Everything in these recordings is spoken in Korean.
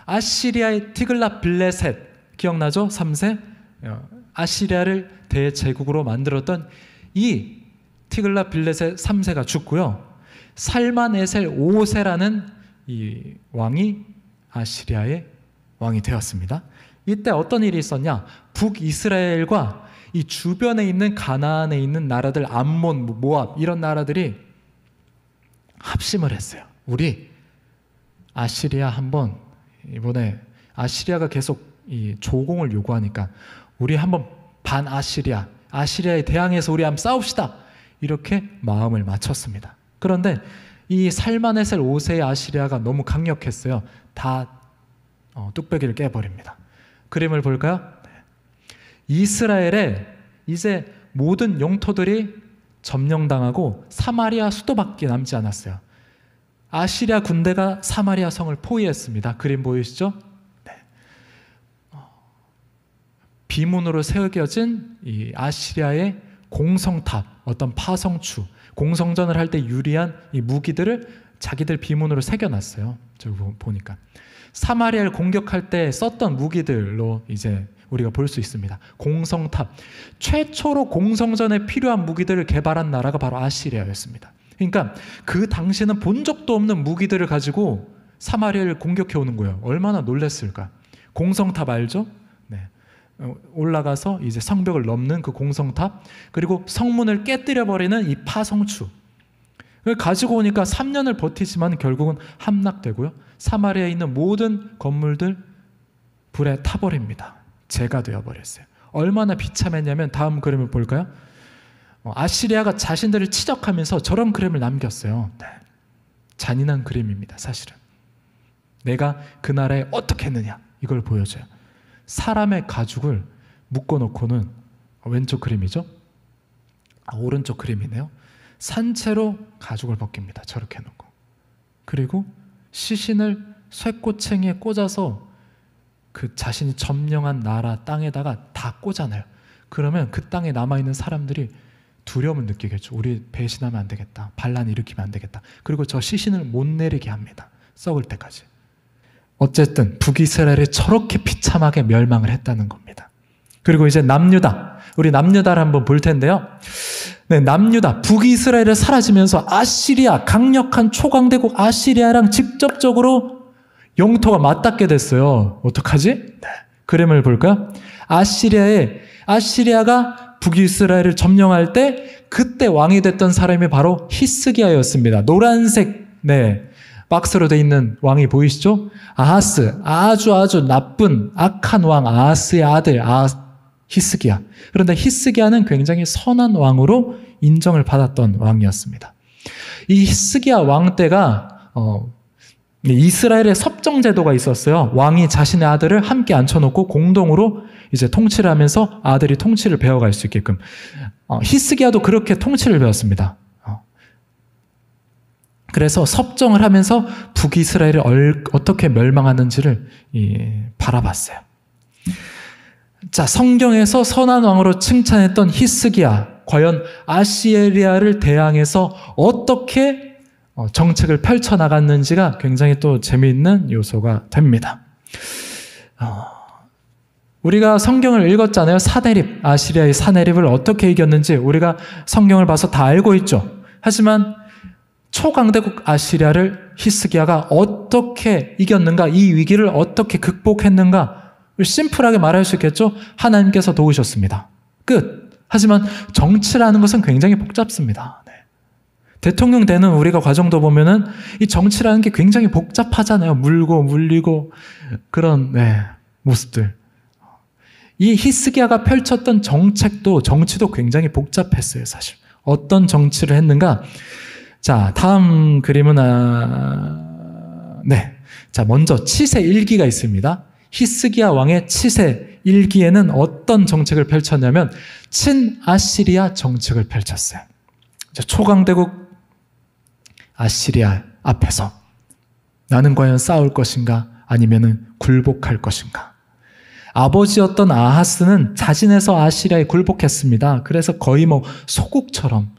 아시리아의 티글랏빌레셋 기억나죠? 3세 아시리아를 대제국으로 만들었던 이 티글랏빌레셋 3세가 죽고요. 살만에셀 5세라는 이 왕이 아시리아의 왕이 되었습니다. 이때 어떤 일이 있었냐? 북이스라엘과 이 주변에 있는 가나안에 있는 나라들, 암몬, 모압 이런 나라들이 합심을 했어요. 우리 아시리아 한번, 이번에 아시리아가 계속 이 조공을 요구하니까 우리 한번 반아시리아, 아시리아에 대항해서 우리 한번 싸웁시다. 이렇게 마음을 맞췄습니다. 그런데 이 살마네셀 5세의 아시리아가 너무 강력했어요. 다 뚝배기를 깨버립니다. 그림을 볼까요? 이스라엘에 이제 모든 영토들이 점령당하고 사마리아 수도밖에 남지 않았어요. 아시리아 군대가 사마리아 성을 포위했습니다. 그림 보이시죠? 네. 비문으로 새겨진 이 아시리아의 공성탑, 어떤 파성추, 공성전을 할 때 유리한 이 무기들을 자기들 비문으로 새겨놨어요. 저기 보니까 사마리아를 공격할 때 썼던 무기들로 이제 우리가 볼 수 있습니다. 공성탑, 최초로 공성전에 필요한 무기들을 개발한 나라가 바로 아시리아였습니다. 그러니까 그 당시에는 본 적도 없는 무기들을 가지고 사마리아를 공격해 오는 거예요. 얼마나 놀랐을까. 공성탑 알죠? 네. 올라가서 이제 성벽을 넘는 그 공성탑, 그리고 성문을 깨뜨려 버리는 이 파성추 가지고 오니까 3년을 버티지만 결국은 함락되고요. 사마리아에 있는 모든 건물들 불에 타버립니다. 재가 되어버렸어요. 얼마나 비참했냐면 다음 그림을 볼까요? 아시리아가 자신들을 치적하면서 저런 그림을 남겼어요. 네. 잔인한 그림입니다. 사실은 내가 그 나라에 어떻게 했느냐 이걸 보여줘요. 사람의 가죽을 묶어놓고는 왼쪽 그림이죠? 오른쪽 그림이네요. 산채로 가죽을 벗깁니다. 저렇게 해놓고. 그리고 시신을 쇠꼬챙이에 꽂아서 그 자신이 점령한 나라 땅에다가 다 꽂아놔요. 그러면 그 땅에 남아있는 사람들이 두려움을 느끼겠죠. 우리 배신하면 안 되겠다. 반란 일으키면 안 되겠다. 그리고 저 시신을 못 내리게 합니다. 썩을 때까지. 어쨌든 북이스라엘이 저렇게 비참하게 멸망을 했다는 겁니다. 그리고 이제 남유다, 우리 남유다를 한번 볼 텐데요. 네, 남유다, 북이스라엘을 사라지면서 아시리아, 강력한 초강대국 아시리아랑 직접적으로 영토가 맞닿게 됐어요. 어떡하지? 네, 그림을 볼까요? 아시리아가 북이스라엘을 점령할 때 그때 왕이 됐던 사람이 바로 히스기야였습니다. 노란색 박스로 돼 있는 왕이 보이시죠? 아하스, 아주 나쁜 악한 왕 아하스의 아들 히스기야. 그런데 히스기야는 굉장히 선한 왕으로 인정을 받았던 왕이었습니다. 이 히스기야 왕 때가 이스라엘의 섭정제도가 있었어요. 왕이 자신의 아들을 함께 앉혀놓고 공동으로 이제 통치를 하면서 아들이 통치를 배워갈 수 있게끔. 히스기야도 그렇게 통치를 배웠습니다. 그래서 섭정을 하면서 북이스라엘이 어떻게 멸망하는지를 바라봤어요. 자, 성경에서 선한 왕으로 칭찬했던 히스기야, 과연 아시리아를 대항해서 어떻게 정책을 펼쳐나갔는지가 굉장히 또 재미있는 요소가 됩니다. 우리가 성경을 읽었잖아요. 사네립, 아시리아의 사네립을 어떻게 이겼는지 우리가 성경을 봐서 다 알고 있죠. 하지만 초강대국 아시리아를 히스기야가 어떻게 이겼는가, 이 위기를 어떻게 극복했는가, 심플하게 말할 수 있겠죠. 하나님께서 도우셨습니다. 끝. 하지만 정치라는 것은 굉장히 복잡습니다. 네. 대통령 되는 우리가 과정도 보면은 이 정치라는 게 굉장히 복잡하잖아요. 물고 물리고 그런 모습들. 이 히스기야가 펼쳤던 정치도 굉장히 복잡했어요. 사실 어떤 정치를 했는가. 자, 다음 그림은 자, 먼저 치세 1기가 있습니다. 히스기야 왕의 치세 1기에는 어떤 정책을 펼쳤냐면 친아시리아 정책을 펼쳤어요. 초강대국 아시리아 앞에서 나는 과연 싸울 것인가 아니면은 굴복할 것인가. 아버지였던 아하스는 자진해서 아시리아에 굴복했습니다. 그래서 거의 소국처럼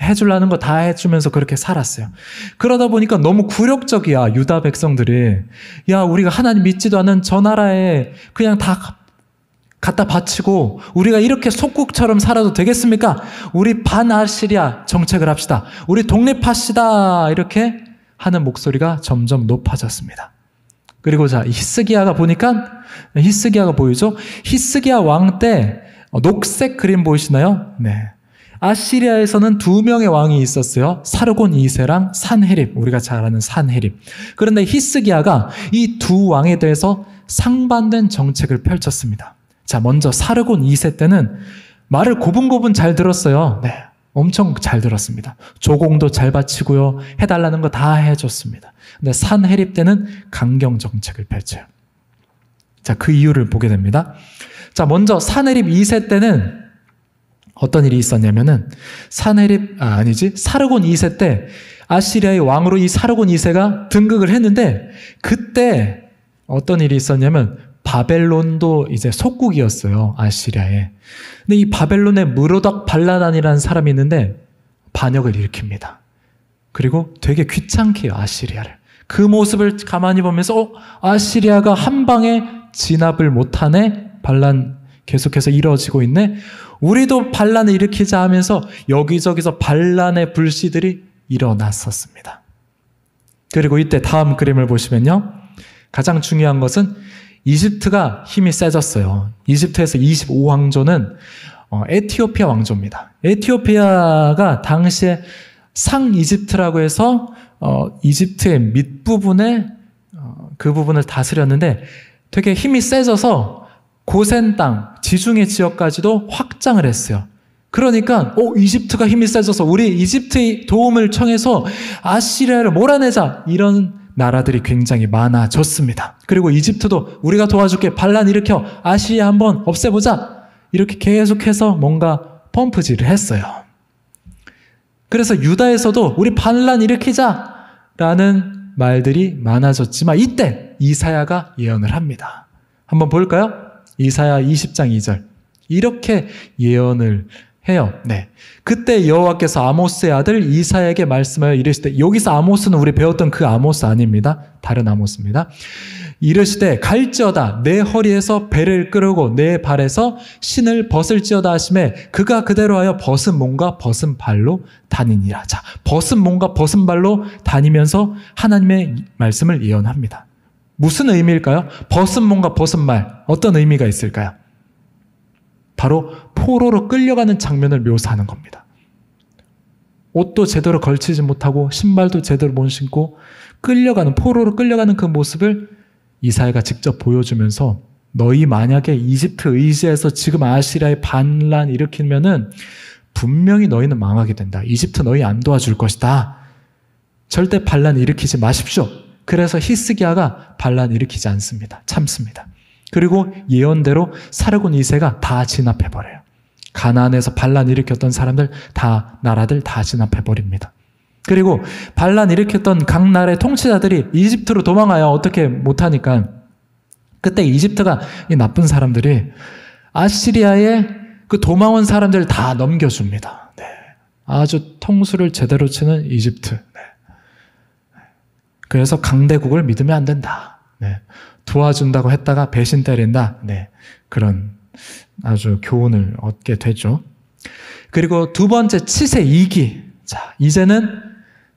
해주려는 거 다 해주면서 그렇게 살았어요. 그러다 보니까 너무 굴욕적이야, 유다 백성들이. 야, 우리가 하나님 믿지도 않은 저 나라에 그냥 다 갖다 바치고 우리가 이렇게 속국처럼 살아도 되겠습니까? 우리 반아시리아 정책을 합시다. 우리 독립합시다. 이렇게 하는 목소리가 점점 높아졌습니다. 그리고 자, 히스기야가 보니까, 히스기야가 보이죠? 히스기야 왕 때 녹색 그림 보이시나요? 네. 아시리아에서는 2명의 왕이 있었어요. 사르곤 2세랑 산헤립, 우리가 잘 아는 산헤립. 그런데 히스기야가 이 두 왕에 대해서 상반된 정책을 펼쳤습니다. 자, 먼저 사르곤 2세 때는 말을 고분고분 잘 들었어요. 네, 엄청 잘 들었습니다. 조공도 잘 바치고요. 해달라는 거 다 해줬습니다. 근데 산헤립 때는 강경 정책을 펼쳐요. 자, 그 이유를 보게 됩니다. 자, 먼저 산헤립 2세 때는 어떤 일이 있었냐면은 사르곤 2세 때 아시리아의 왕으로 이 사르곤 2세가 등극을 했는데 그때 어떤 일이 있었냐면 바벨론도 이제 속국이었어요, 아시리아에. 근데 이 바벨론에 무로닥 발라단이라는 사람이 있는데 반역을 일으킵니다. 그리고 되게 귀찮게 해요, 아시리아를. 그 모습을 가만히 보면서 아시리아가 한 방에 진압을 못하네? 반란 계속해서 이루어지고 있네? 우리도 반란을 일으키자 하면서 여기저기서 반란의 불씨들이 일어났었습니다. 그리고 이때 다음 그림을 보시면요. 가장 중요한 것은 이집트가 힘이 세졌어요. 이집트에서 25왕조는 에티오피아 왕조입니다. 에티오피아가 당시에 상이집트라고 해서 이집트의 밑부분에 그 부분을 다스렸는데 되게 힘이 세져서 고센 땅, 지중해 지역까지도 확장을 했어요. 그러니까 이집트가 힘이 세져서 우리 이집트의 도움을 청해서 아시리아를 몰아내자, 이런 나라들이 굉장히 많아졌습니다. 그리고 이집트도 우리가 도와줄게, 반란 일으켜, 아시리아 한번 없애보자, 이렇게 계속해서 뭔가 펌프질을 했어요. 그래서 유다에서도 우리 반란 일으키자라는 말들이 많아졌지만 이때 이사야가 예언을 합니다. 한번 볼까요? 이사야 20장 2절. 이렇게 예언을 해요. 네. 그때 여호와께서 아모스의 아들 이사야에게 말씀하여 이르시되, 여기서 아모스는 우리 배웠던 그 아모스 아닙니다. 다른 아모스입니다. 이르시되 갈지어다 내 허리에서 배를 끌고 내 발에서 신을 벗을지어다 하시매 그가 그대로 하여 벗은 몸과 벗은 발로 다니니라. 자, 벗은 몸과 벗은 발로 다니면서 하나님의 말씀을 예언합니다. 무슨 의미일까요? 벗은 몸과 벗은 발, 어떤 의미가 있을까요? 바로 포로로 끌려가는 장면을 묘사하는 겁니다. 옷도 제대로 걸치지 못하고 신발도 제대로 못 신고 포로로 끌려가는 그 모습을 이사야가 직접 보여주면서, 너희 만약에 이집트 의지해서 지금 아시리아의 반란 일으키면은 분명히 너희는 망하게 된다. 이집트 너희 안 도와줄 것이다. 절대 반란 일으키지 마십시오. 그래서 히스기야가 반란 일으키지 않습니다. 참습니다. 그리고 예언대로 사르곤 2세가 다 진압해버려요. 가나안에서 반란 일으켰던 사람들 나라들 다 진압해버립니다. 그리고 반란 일으켰던 각 나라의 통치자들이 이집트로 도망가요. 어떻게 못하니까. 그때 이집트가, 이 나쁜 사람들이 아시리아에 그 도망온 사람들을 다 넘겨줍니다. 네. 아주 통수를 제대로 치는 이집트. 네. 그래서 강대국을 믿으면 안 된다. 네. 도와준다고 했다가 배신 때린다. 네. 그런 아주 교훈을 얻게 되죠. 그리고 두 번째, 치세 2기. 자, 이제는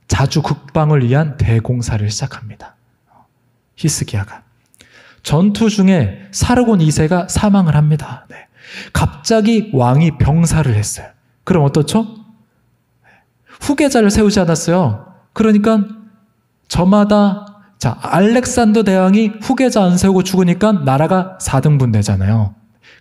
자주 국방을 위한 대공사를 시작합니다. 히스기야가. 전투 중에 사르곤 2세가 사망을 합니다. 네. 갑자기 왕이 병사를 했어요. 그럼 어떻죠? 후계자를 세우지 않았어요. 그러니까 저마다, 자, 알렉산더 대왕이 후계자 안 세우고 죽으니까 나라가 4등분 되잖아요.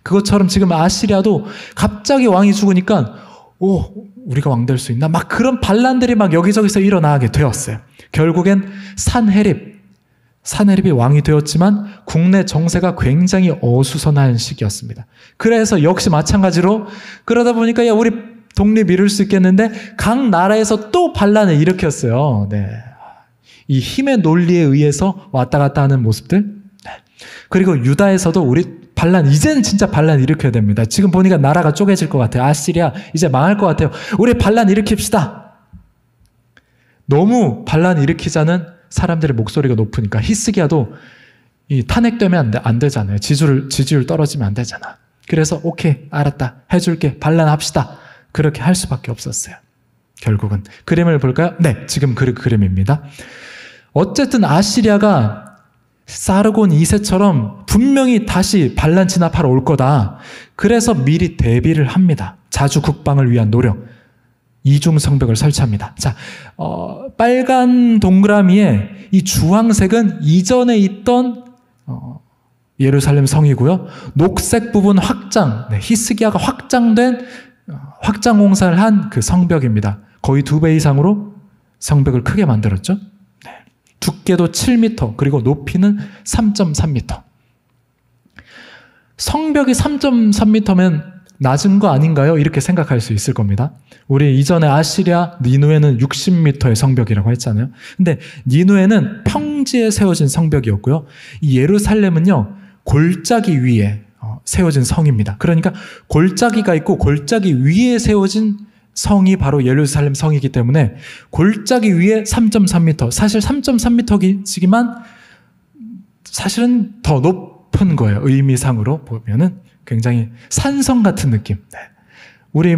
그것처럼 지금 아시리아도 갑자기 왕이 죽으니까 우리가 왕 될 수 있나? 막 그런 반란들이 막 여기저기서 일어나게 되었어요. 결국엔 산헤립이 왕이 되었지만 국내 정세가 굉장히 어수선한 시기였습니다. 그래서 역시 마찬가지로 그러다 보니까 우리 독립 이룰 수 있겠는데 각 나라에서 또 반란을 일으켰어요. 네. 이 힘의 논리에 의해서 왔다 갔다 하는 모습들. 네. 그리고 유다에서도 우리 반란, 이제는 진짜 반란 일으켜야 됩니다. 지금 보니까 나라가 쪼개질 것 같아요. 아시리아 이제 망할 것 같아요. 우리 반란 일으킵시다. 너무 반란 일으키자는 사람들의 목소리가 높으니까 히스기야도 이 탄핵되면 안 되잖아요. 지지율 떨어지면 안 되잖아. 그래서 오케이, 알았다, 해줄게, 반란합시다. 그렇게 할 수밖에 없었어요. 결국은 그림을 볼까요? 네, 지금 그 그림입니다. 어쨌든 아시리아가 사르곤 2세처럼 분명히 다시 반란 진압하러 올 거다. 그래서 미리 대비를 합니다. 자주 국방을 위한 노력. 이중 성벽을 설치합니다. 자, 빨간 동그라미에 이 주황색은 이전에 있던 예루살렘 성이고요. 녹색 부분 확장, 히스기야가 확장된 확장 공사를 한 그 성벽입니다. 거의 2배 이상으로 성벽을 크게 만들었죠. 두께도 7m, 그리고 높이는 3.3m. 성벽이 3.3m면 낮은 거 아닌가요? 이렇게 생각할 수 있을 겁니다. 우리 이전에 아시리아 니누에는 60m의 성벽이라고 했잖아요. 근데 니누에는 평지에 세워진 성벽이었고요. 이 예루살렘은요, 골짜기 위에 세워진 성입니다. 그러니까 골짜기가 있고 골짜기 위에 세워진 성이 바로 예루살렘 성이기 때문에 골짜기 위에 3.3m, 사실 3.3m이지만 사실은 더 높은 거예요. 의미상으로 보면은 굉장히 산성 같은 느낌. 우리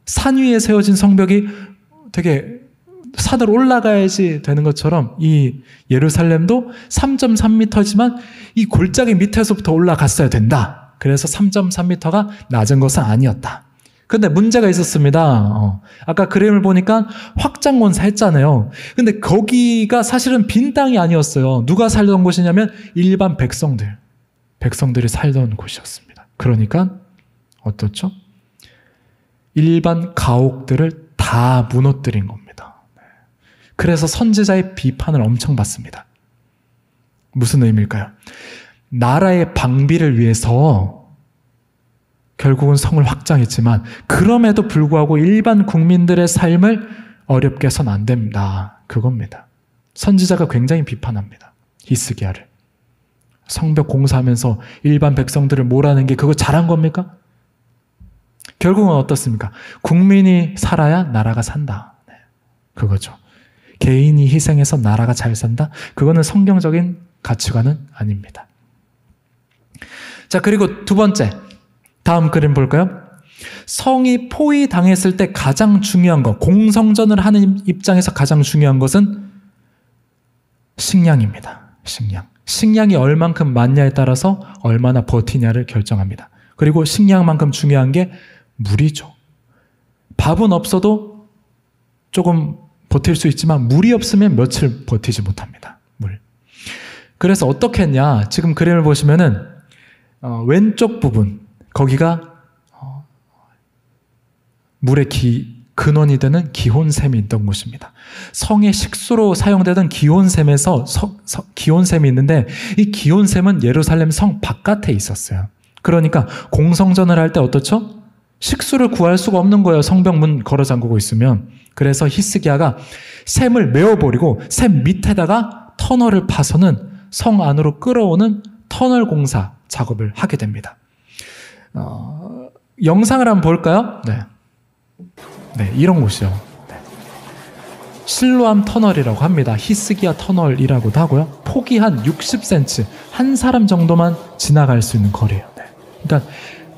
산 위에 세워진 성벽이 되게 산을 올라가야지 되는 것처럼 이 예루살렘도 3.3m지만 이 골짜기 밑에서부터 올라갔어야 된다. 그래서 3.3m가 낮은 것은 아니었다. 근데 문제가 있었습니다. 아까 그림을 보니까 확장건사 했잖아요. 근데 거기가 사실은 빈 땅이 아니었어요. 누가 살던 곳이냐면 일반 백성들이 살던 곳이었습니다. 그러니까 어떻죠? 일반 가옥들을 다 무너뜨린 겁니다. 그래서 선지자의 비판을 엄청 받습니다. 무슨 의미일까요? 나라의 방비를 위해서 결국은 성을 확장했지만 그럼에도 불구하고 일반 국민들의 삶을 어렵게 해서는 안 됩니다. 그겁니다. 선지자가 굉장히 비판합니다. 히스기야를. 성벽 공사하면서 일반 백성들을 몰아낸 게 그거 잘한 겁니까? 결국은 어떻습니까? 국민이 살아야 나라가 산다. 그거죠. 개인이 희생해서 나라가 잘 산다? 그거는 성경적인 가치관은 아닙니다. 자, 그리고 두 번째. 다음 그림 볼까요? 성이 포위당했을 때 가장 중요한 것, 공성전을 하는 입장에서 가장 중요한 것은 식량입니다. 식량이 얼만큼 많냐에 따라서 얼마나 버티냐를 결정합니다. 그리고 식량만큼 중요한 게 물이죠. 밥은 없어도 조금 버틸 수 있지만 물이 없으면 며칠 버티지 못합니다. 물. 그래서 어떻게 했냐? 지금 그림을 보시면은 왼쪽 부분 거기가 물의 근원이 되는 기혼샘이 있던 곳입니다. 성의 식수로 사용되던 기혼샘에서 기혼샘이 있는데 이 기혼샘은 예루살렘 성 바깥에 있었어요. 그러니까 공성전을 할 때 어떻죠? 식수를 구할 수가 없는 거예요. 성벽 문 걸어 잠그고 있으면. 그래서 히스기야가 샘을 메워버리고 샘 밑에다가 터널을 파서는 성 안으로 끌어오는 터널 공사 작업을 하게 됩니다. 영상을 한번 볼까요? 네, 이런 곳이요. 실로암 터널이라고 합니다. 히스기야 터널이라고도 하고요. 폭이 한 60cm, 한 사람 정도만 지나갈 수 있는 거리예요. 그러니까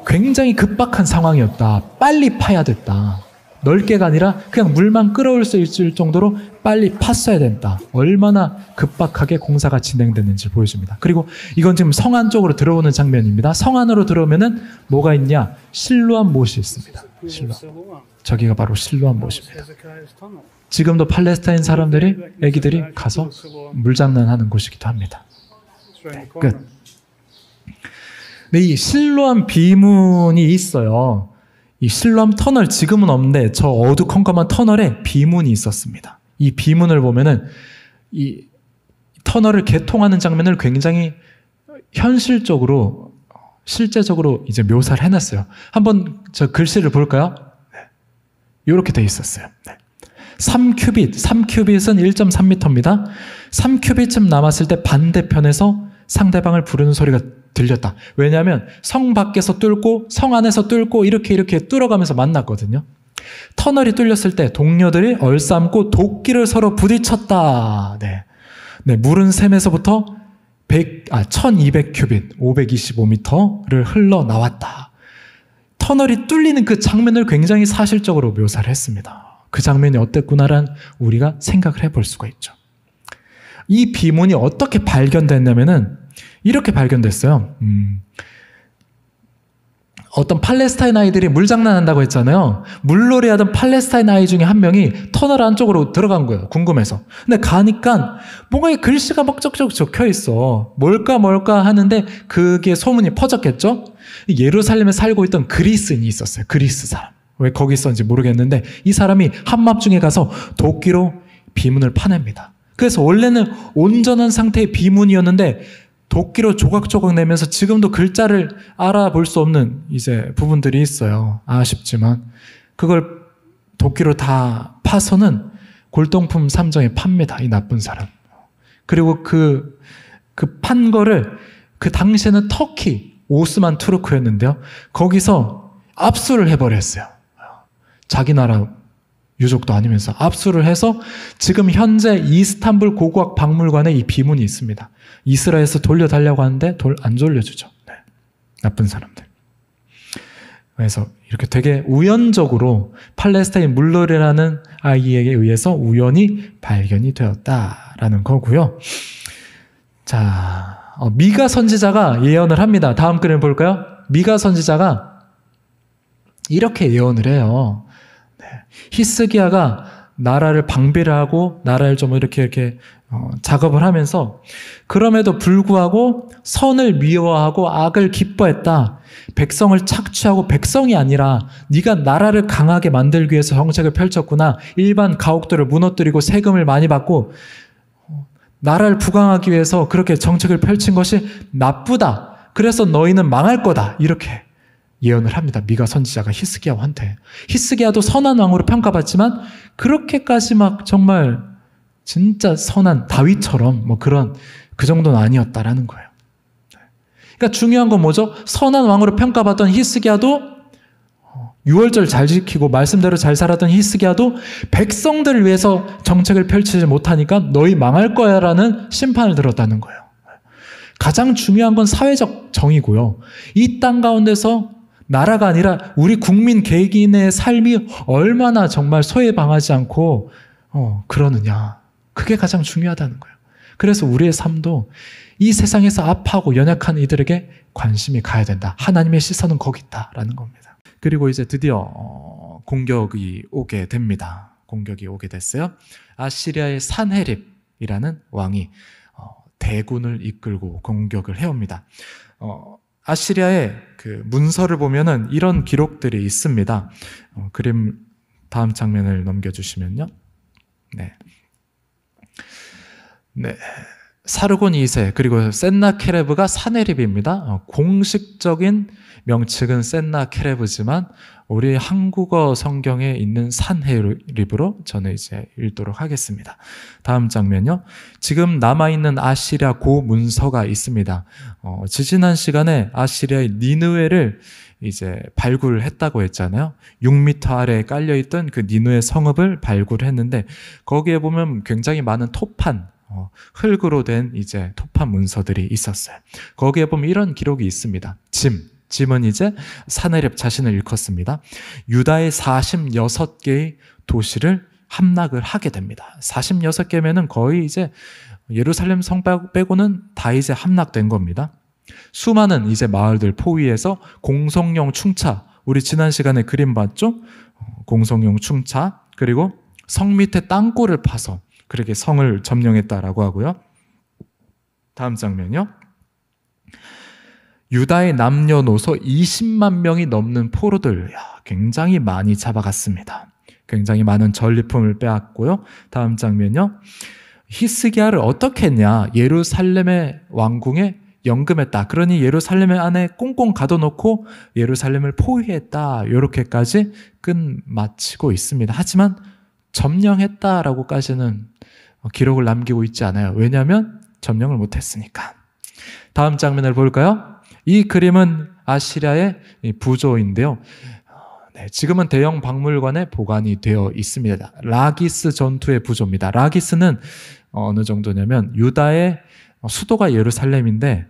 굉장히 급박한 상황이었다. 빨리 파야 됐다. 넓게가 아니라 그냥 물만 끌어올 수 있을 정도로 빨리 팠어야 된다. 얼마나 급박하게 공사가 진행됐는지 보여줍니다. 그리고 이건 지금 성 안쪽으로 들어오는 장면입니다. 성 안으로 들어오면은 뭐가 있냐? 실로암 못이 있습니다. 저기가 바로 실로암 못입니다. 지금도 팔레스타인 사람들이, 애기들이 가서 물장난하는 곳이기도 합니다. 끝. 네, 이 실로암 비문이 있어요. 이 실로암 터널 지금은 없는데 저 어두컴컴한 터널에 비문이 있었습니다. 이 비문을 보면은 이 터널을 개통하는 장면을 굉장히 현실적으로 실제적으로 이제 묘사를 해놨어요. 한번 저 글씨를 볼까요? 이렇게 돼 있었어요. 3큐빗은 1.3m입니다. 3큐빗쯤 남았을 때 반대편에서 상대방을 부르는 소리가 들렸다. 왜냐하면 성 밖에서 뚫고 성 안에서 뚫고 이렇게 뚫어가면서 만났거든요. 터널이 뚫렸을 때 동료들이 얼싸안고 도끼를 서로 부딪혔다. 네, 물은 샘에서부터 1200큐빗, 525m를 흘러나왔다. 터널이 뚫리는 그 장면을 굉장히 사실적으로 묘사를 했습니다. 그 장면이 어땠구나란 우리가 생각을 해볼 수가 있죠. 이 비문이 어떻게 발견됐냐면은 이렇게 발견됐어요. 어떤 팔레스타인 아이들이 물장난한다고 했잖아요. 물놀이 하던 팔레스타인 아이 중에 한 명이 터널 안쪽으로 들어간 거예요. 궁금해서. 근데 가니까 뭔가 글씨가 막 쩍쩍 적혀 있어. 뭘까 하는데 그게 소문이 퍼졌겠죠? 예루살렘에 살고 있던 그리스인이 있었어요. 그리스 사람. 왜 거기 있었는지 모르겠는데 이 사람이 한밤중에 가서 도끼로 비문을 파냅니다. 그래서 원래는 온전한 상태의 비문이었는데 도끼로 조각조각 내면서 지금도 글자를 알아볼 수 없는 이제 부분들이 있어요. 아쉽지만 그걸 도끼로 다 파서는 골동품 삼정에 팝니다. 이 나쁜 사람. 그리고 그 판 거를 그 당시에는 터키 오스만 투르크였는데요. 거기서 압수를 해버렸어요. 자기 나라 유족도 아니면서 압수를 해서 지금 현재 이스탄불 고고학 박물관에 이 비문이 있습니다. 이스라엘에서 돌려달라고 하는데 안 돌려주죠. 네. 나쁜 사람들. 그래서 이렇게 되게 우연적으로 팔레스타인 물놀이라는 아이에게 의해서 우연히 발견이 되었다라는 거고요. 자, 미가 선지자가 예언을 합니다. 다음 그림 볼까요? 미가 선지자가 이렇게 예언을 해요. 히스기야가 나라를 방비를 하고 나라를 좀 이렇게 작업을 하면서 그럼에도 불구하고 선을 미워하고 악을 기뻐했다. 백성을 착취하고 백성이 아니라 네가 나라를 강하게 만들기 위해서 정책을 펼쳤구나. 일반 가옥들을 무너뜨리고 세금을 많이 받고 나라를 부강하기 위해서 그렇게 정책을 펼친 것이 나쁘다. 그래서 너희는 망할 거다. 이렇게 예언을 합니다. 미가 선지자가 히스기야한테. 히스기야도 선한 왕으로 평가받지만 그렇게까지 막 정말 진짜 선한 다윗처럼 뭐 그 정도는 아니었다라는 거예요. 그러니까 중요한 건 뭐죠? 선한 왕으로 평가받던 히스기야도 유월절 잘 지키고 말씀대로 잘 살았던 히스기야도 백성들을 위해서 정책을 펼치지 못하니까 너희 망할 거야 라는 심판을 들었다는 거예요. 가장 중요한 건 사회적 정의고요. 이 땅 가운데서 나라가 아니라 우리 국민 개개인의 삶이 얼마나 정말 소외방하지 않고 그러느냐. 그게 가장 중요하다는 거예요. 그래서 우리의 삶도 이 세상에서 아파하고 연약한 이들에게 관심이 가야 된다. 하나님의 시선은 거기 있다라는 겁니다. 그리고 이제 드디어 공격이 오게 됩니다. 공격이 오게 됐어요. 아시리아의 산헤립이라는 왕이 대군을 이끌고 공격을 해옵니다. 아시리아의 그 문서를 보면은 이런 기록들이 있습니다. 그림 다음 장면을 넘겨주시면요. 네. 사르곤 2세 그리고 센나케레브가 산헤립입니다. 공식적인 명칭은 센나케레브지만 우리 한국어 성경에 있는 산헤립으로 저는 이제 읽도록 하겠습니다. 다음 장면요. 지금 남아있는 아시리아 고문서가 있습니다. 지지난 시간에 아시리아의 니느웨를 이제 발굴했다고 했잖아요. 6m 아래에 깔려있던 그 니느웨 성읍을 발굴했는데 거기에 보면 굉장히 많은 토판, 흙으로 된 이제 토판 문서들이 있었어요. 거기에 보면 이런 기록이 있습니다. 짐은 이제 산헤립 자신을 일컫습니다. 유다의 46개의 도시를 함락을 하게 됩니다. 46개면은 거의 이제 예루살렘 성 빼고는 다 이제 함락된 겁니다. 수많은 이제 마을들 포위해서 공성용 충차, 우리 지난 시간에 그림 봤죠? 공성용 충차, 그리고 성 밑에 땅굴을 파서 그렇게 성을 점령했다라고 하고요. 다음 장면요. 유다의 남녀노소 20만 명이 넘는 포로들, 굉장히 많이 잡아갔습니다. 굉장히 많은 전리품을 빼앗고요. 다음 장면요. 히스기야를 어떻게 했냐. 예루살렘의 왕궁에 연금했다. 그러니 예루살렘 안에 꽁꽁 가둬놓고 예루살렘을 포위했다. 이렇게까지 끝마치고 있습니다. 하지만 점령했다라고까지는 기록을 남기고 있지 않아요. 왜냐하면 점령을 못했으니까. 다음 장면을 볼까요? 이 그림은 아시리아의 이 부조인데요. 네, 지금은 대형 박물관에 보관이 되어 있습니다. 라기스 전투의 부조입니다. 라기스는 어느 정도냐면 유다의 수도가 예루살렘인데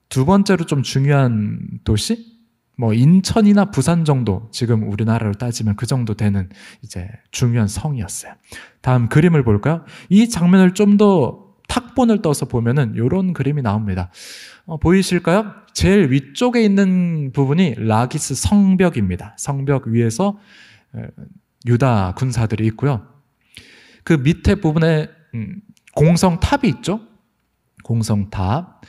두 번째로 좀 중요한 도시? 뭐 인천이나 부산 정도, 지금 우리나라로 따지면 그 정도 되는 이제 중요한 성이었어요. 다음 그림을 볼까요? 이 장면을 좀 더 탁본을 떠서 보면은 이런 그림이 나옵니다. 보이실까요? 제일 위쪽에 있는 부분이 라기스 성벽입니다. 성벽 위에서 유다 군사들이 있고요. 그 밑에 부분에 공성탑이 있죠. 공성탑.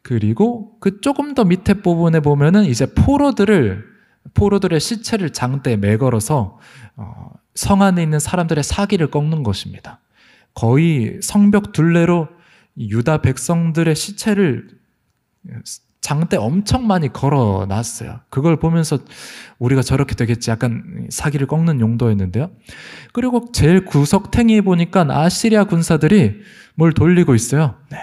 그리고 그 조금 더 밑에 부분에 보면은 이제 포로들의 시체를 장대에 매걸어서 성 안에 있는 사람들의 사기를 꺾는 것입니다. 거의 성벽 둘레로 유다 백성들의 시체를 장대 엄청 많이 걸어놨어요. 그걸 보면서 우리가 저렇게 되겠지 약간 사기를 꺾는 용도였는데요. 그리고 제일 구석탱이에 보니까 아시리아 군사들이 뭘 돌리고 있어요. 네.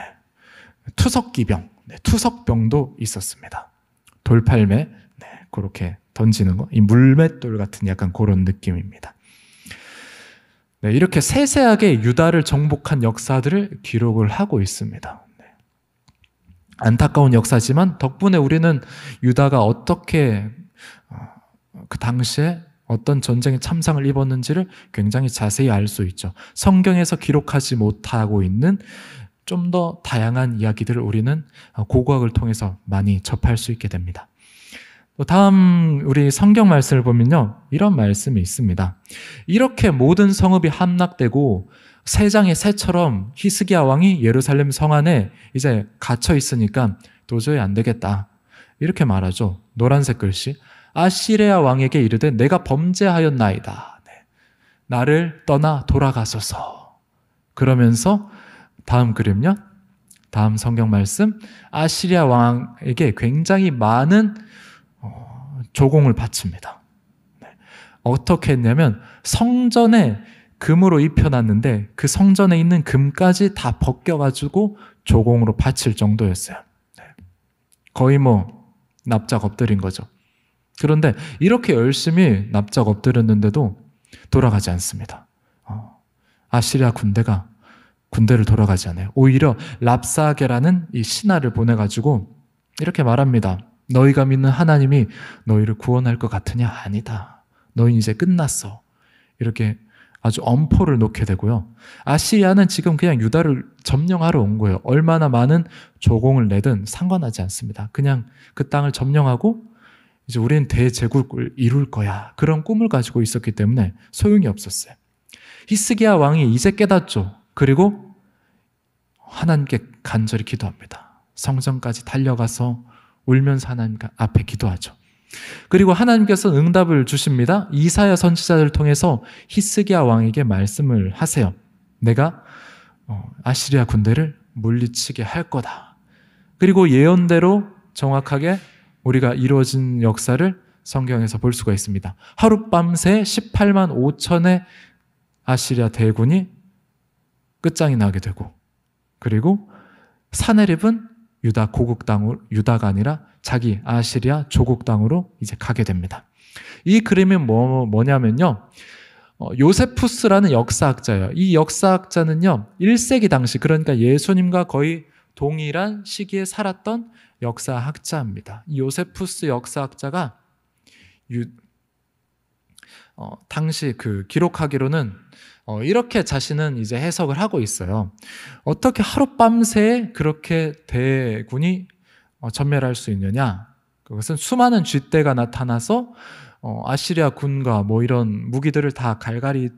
투석기병, 네, 투석병도 있었습니다. 돌팔매, 네, 그렇게 던지는 거, 이 물맷돌 같은 약간 그런 느낌입니다. 네, 이렇게 세세하게 유다를 정복한 역사들을 기록을 하고 있습니다. 네. 안타까운 역사지만 덕분에 우리는 유다가 어떻게 그 당시에 어떤 전쟁의 참상을 입었는지를 굉장히 자세히 알 수 있죠. 성경에서 기록하지 못하고 있는 좀 더 다양한 이야기들을 우리는 고고학을 통해서 많이 접할 수 있게 됩니다. 또 다음 우리 성경 말씀을 보면요, 이런 말씀이 있습니다. 이렇게 모든 성읍이 함락되고 새 장의 새처럼 히스기야 왕이 예루살렘 성 안에 이제 갇혀 있으니까 도저히 안 되겠다, 이렇게 말하죠. 노란색 글씨, 아시리아 왕에게 이르되 내가 범죄하였나이다. 네. 나를 떠나 돌아가소서. 그러면서 다음 그림요, 다음 성경 말씀, 아시리아 왕에게 굉장히 많은 조공을 바칩니다. 네. 어떻게 했냐면 성전에 금으로 입혀놨는데 그 성전에 있는 금까지 다 벗겨가지고 조공으로 바칠 정도였어요. 네. 거의 뭐 납작 엎드린 거죠. 그런데 이렇게 열심히 납작 엎드렸는데도 돌아가지 않습니다. 아시리아 군대를 돌아가지 않아요. 오히려 랍사게라는 이 신하를 보내가지고 이렇게 말합니다. 너희가 믿는 하나님이 너희를 구원할 것 같으냐? 아니다. 너희는 이제 끝났어. 이렇게 아주 엄포를 놓게 되고요. 아시리아는 지금 그냥 유다를 점령하러 온 거예요. 얼마나 많은 조공을 내든 상관하지 않습니다. 그냥 그 땅을 점령하고 이제 우리는 대제국을 이룰 거야, 그런 꿈을 가지고 있었기 때문에 소용이 없었어요. 히스기야 왕이 이제 깨닫죠. 그리고 하나님께 간절히 기도합니다. 성전까지 달려가서 울면서 하나님 앞에 기도하죠. 그리고 하나님께서 응답을 주십니다. 이사야 선지자를 통해서 히스기야 왕에게 말씀을 하세요. 내가 아시리아 군대를 물리치게 할 거다. 그리고 예언대로 정확하게 우리가 이루어진 역사를 성경에서 볼 수가 있습니다. 하룻밤새 18만 5천의 아시리아 대군이 끝장이 나게 되고, 그리고 사네립은 유다 고국 땅으로, 유다가 아니라 자기 아시리아 조국 땅으로 이제 가게 됩니다. 이 그림이 뭐냐면요, 요세푸스라는 역사학자예요. 이 역사학자는요 1세기 당시, 그러니까 예수님과 거의 동일한 시기에 살았던 역사학자입니다. 이 요세푸스 역사학자가 당시 그 기록하기로는 이렇게 자신은 이제 해석을 하고 있어요. 어떻게 하룻밤새 그렇게 대군이 전멸할 수 있느냐? 그것은 수많은 쥐떼가 나타나서 아시리아 군과 뭐 이런 무기들을 다 갈갈이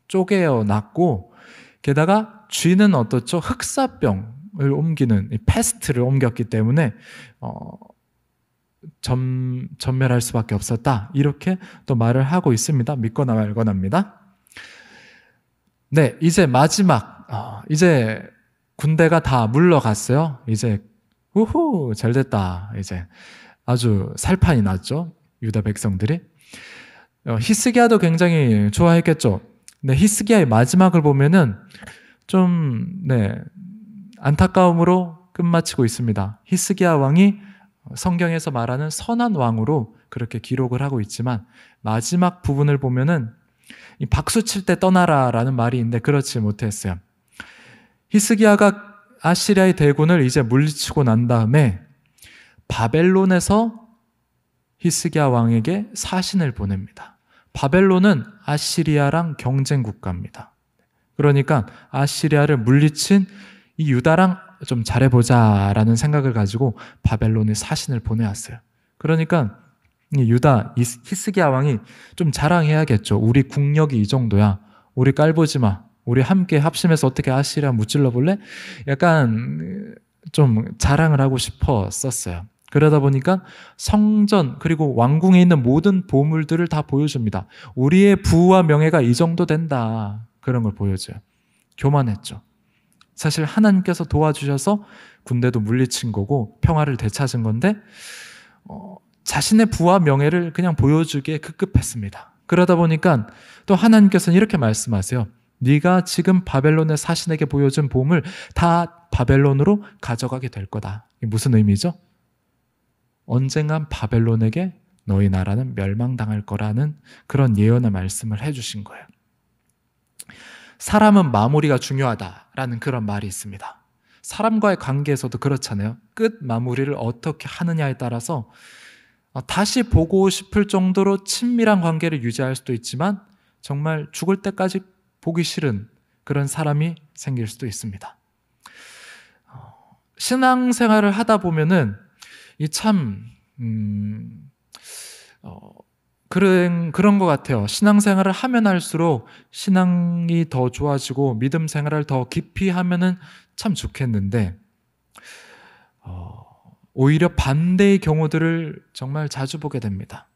쪼개어 놨고, 게다가 쥐는 어떻죠? 흑사병을 옮기는 패스트를 옮겼기 때문에 전멸할 수밖에 없었다, 이렇게 또 말을 하고 있습니다. 믿거나 말거나입니다. 네, 이제 마지막, 이제 군대가 다 물러갔어요. 이제 우후, 잘 됐다. 이제 아주 살판이 났죠, 유다 백성들이. 히스기야도 굉장히 좋아했겠죠. 네, 히스기야의 마지막을 보면은 좀 안타까움으로 끝마치고 있습니다. 히스기야 왕이 성경에서 말하는 선한 왕으로 그렇게 기록을 하고 있지만 마지막 부분을 보면은 이 박수 칠 때 떠나라라는 말이 있는데 그렇지 못했어요. 히스기야가 아시리아의 대군을 이제 물리치고 난 다음에 바벨론에서 히스기야 왕에게 사신을 보냅니다. 바벨론은 아시리아랑 경쟁 국가입니다. 그러니까 아시리아를 물리친 이 유다랑 좀 잘해보자라는 생각을 가지고 바벨론에 사신을 보내왔어요. 그러니까 이 유다, 히스기야 왕이 좀 자랑해야겠죠. 우리 국력이 이 정도야. 우리 깔보지 마. 우리 함께 합심해서 어떻게 아시리아 무찔러 볼래? 약간 좀 자랑을 하고 싶었었어요. 그러다 보니까 성전 그리고 왕궁에 있는 모든 보물들을 다 보여줍니다. 우리의 부와 명예가 이 정도 된다. 그런 걸 보여줘요. 교만했죠. 사실 하나님께서 도와주셔서 군대도 물리친 거고 평화를 되찾은 건데 자신의 부와 명예를 그냥 보여주기에 급급했습니다. 그러다 보니까 또 하나님께서는 이렇게 말씀하세요. 네가 지금 바벨론의 사신에게 보여준 보물 다 바벨론으로 가져가게 될 거다. 이게 무슨 의미죠? 언젠간 바벨론에게 너희 나라는 멸망당할 거라는 그런 예언의 말씀을 해주신 거예요. 사람은 마무리가 중요하다라는 그런 말이 있습니다. 사람과의 관계에서도 그렇잖아요. 끝 마무리를 어떻게 하느냐에 따라서 다시 보고 싶을 정도로 친밀한 관계를 유지할 수도 있지만 정말 죽을 때까지 보기 싫은 그런 사람이 생길 수도 있습니다. 신앙생활을 하다 보면은 이 참 그런 것 같아요. 신앙생활을 하면 할수록 신앙이 더 좋아지고 믿음 생활을 더 깊이 하면은 참 좋겠는데 오히려 반대의 경우들을 정말 자주 보게 됩니다.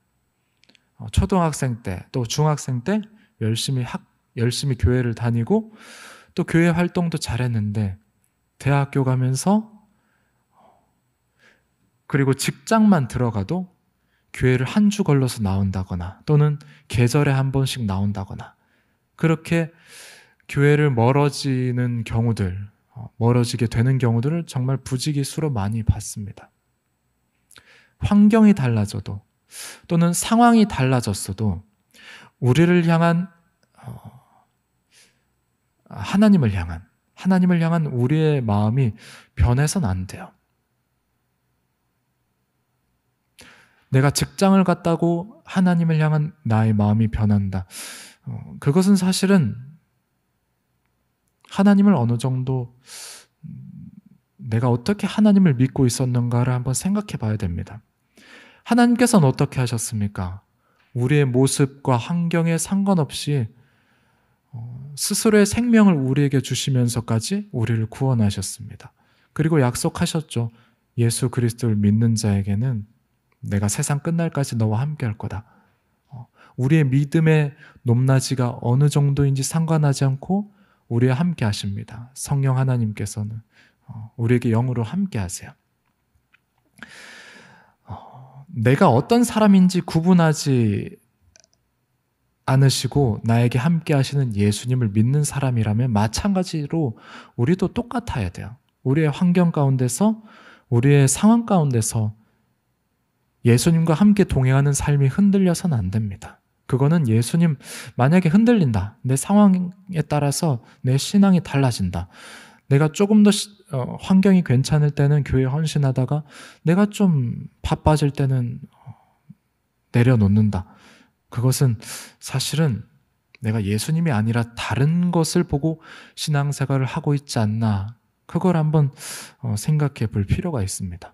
초등학생 때 또 중학생 때 열심히 교회를 다니고 또 교회 활동도 잘했는데 대학교 가면서 그리고 직장만 들어가도 교회를 한 주 걸러서 나온다거나 또는 계절에 한 번씩 나온다거나 그렇게 교회를 멀어지게 되는 경우들을 정말 부지기수로 많이 봤습니다. 환경이 달라져도 또는 상황이 달라졌어도 우리를 향한 하나님을 향한 우리의 마음이 변해서는 안 돼요. 내가 직장을 갔다고 하나님을 향한 나의 마음이 변한다. 그것은 사실은 하나님을 어느 정도 내가 어떻게 하나님을 믿고 있었는가를 한번 생각해 봐야 됩니다. 하나님께서는 어떻게 하셨습니까? 우리의 모습과 환경에 상관없이 스스로의 생명을 우리에게 주시면서까지 우리를 구원하셨습니다. 그리고 약속하셨죠. 예수 그리스도를 믿는 자에게는 내가 세상 끝날까지 너와 함께 할 거다. 우리의 믿음의 높낮이가 어느 정도인지 상관하지 않고 우리와 함께 하십니다. 성령 하나님께서는 우리에게 영으로 함께 하세요. 내가 어떤 사람인지 구분하지 않으시고 나에게 함께 하시는 예수님을 믿는 사람이라면 마찬가지로 우리도 똑같아야 돼요. 우리의 환경 가운데서 우리의 상황 가운데서 예수님과 함께 동행하는 삶이 흔들려서는 안 됩니다. 그거는 예수님 만약에 흔들린다. 내 상황에 따라서 내 신앙이 달라진다. 내가 조금 더 환경이 괜찮을 때는 교회에 헌신하다가 내가 좀 바빠질 때는 내려놓는다. 그것은 사실은 내가 예수님이 아니라 다른 것을 보고 신앙생활을 하고 있지 않나. 그걸 한번 생각해 볼 필요가 있습니다.